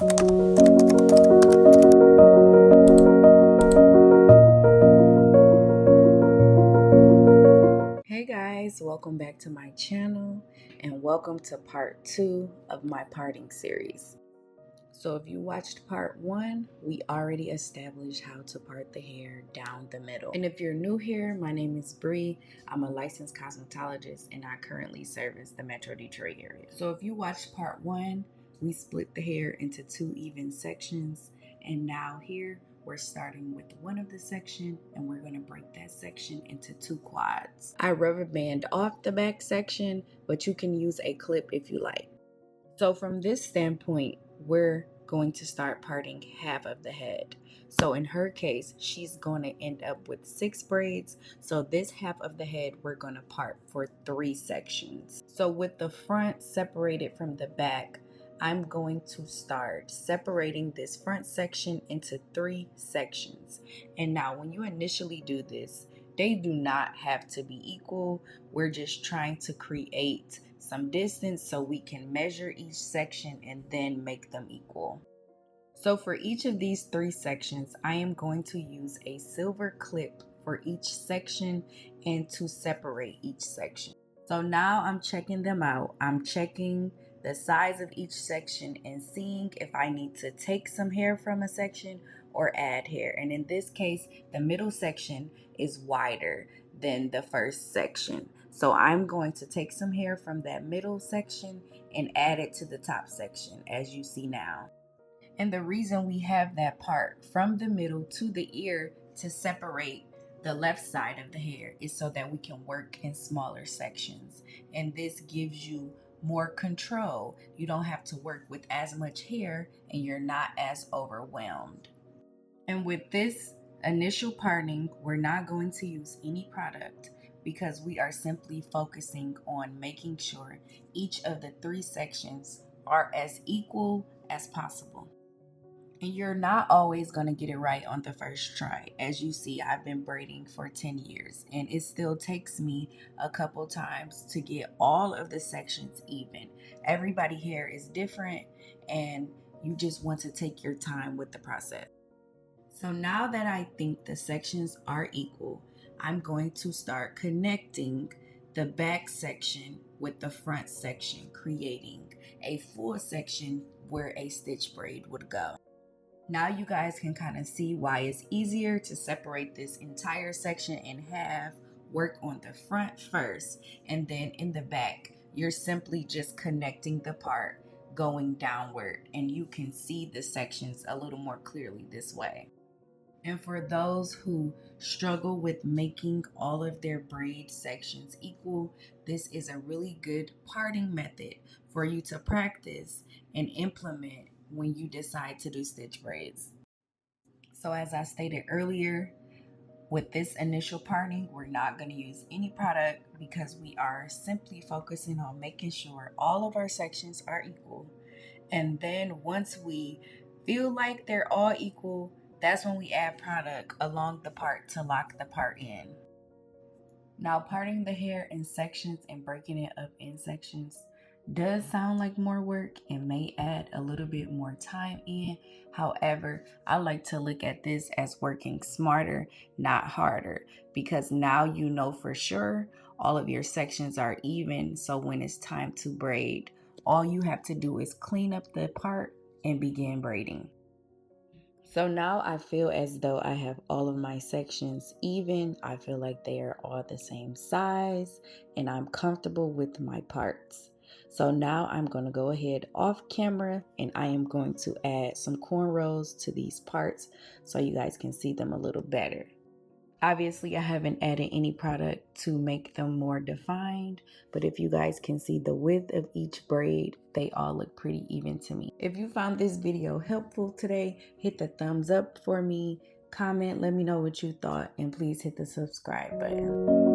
Hey guys, welcome back to my channel and welcome to part 2 of my parting series. So if you watched part 1, we already established how to part the hair down the middle. And if you're new here, my name is Bree. I'm a licensed cosmetologist and I currently service the Metro Detroit area. So if you watched part 1, we split the hair into 2 even sections, and now here we're starting with one of the section and we're going to break that section into 2 quads. I rubber band off the back section, but you can use a clip if you like. So from this standpoint, we're going to start parting half of the head. So in her case, she's going to end up with 6 braids. So this half of the head, we're going to part for 3 sections. So with the front separated from the back, I'm going to start separating this front section into 3 sections. And now when you initially do this, they do not have to be equal. We're just trying to create some distance so we can measure each section and then make them equal. So for each of these 3 sections, I am going to use a silver clip for each section and to separate each section. So now I'm checking them out. I'm checking the size of each section and seeing if I need to take some hair from a section or add hair. And in this case, the middle section is wider than the first section. So I'm going to take some hair from that middle section and add it to the top section, as you see now. And the reason we have that part from the middle to the ear to separate the left side of the hair is so that we can work in smaller sections. And this gives you more control. You don't have to work with as much hair and you're not as overwhelmed. And with this initial parting, we're not going to use any product because we are simply focusing on making sure each of the 3 sections are as equal as possible. And you're not always going to get it right on the first try. As you see, I've been braiding for 10 years and it still takes me a couple times to get all of the sections even. Everybody's hair is different and you just want to take your time with the process. So now that I think the sections are equal, I'm going to start connecting the back section with the front section, creating a full section where a stitch braid would go. Now you guys can kind of see why it's easier to separate this entire section in half, work on the front first, and then in the back, you're simply just connecting the part going downward, and you can see the sections a little more clearly this way. And for those who struggle with making all of their braid sections equal, this is a really good parting method for you to practice and implement when you decide to do stitch braids. So as I stated earlier, with this initial parting, we're not going to use any product because we are simply focusing on making sure all of our sections are equal. And then once we feel like they're all equal, that's when we add product along the part to lock the part in. Now, parting the hair in sections and breaking it up in sections does sound like more work and may add a little bit more time in. However, I like to look at this as working smarter, not harder, because now you know for sure all of your sections are even. So when it's time to braid, all you have to do is clean up the part and begin braiding. So now I feel as though I have all of my sections even. I feel like they are all the same size and I'm comfortable with my parts. So now I'm going to go ahead off camera and I am going to add some cornrows to these parts so you guys can see them a little better. Obviously, I haven't added any product to make them more defined, but if you guys can see the width of each braid, they all look pretty even to me. If you found this video helpful today, hit the thumbs up for me, comment, let me know what you thought, and please hit the subscribe button.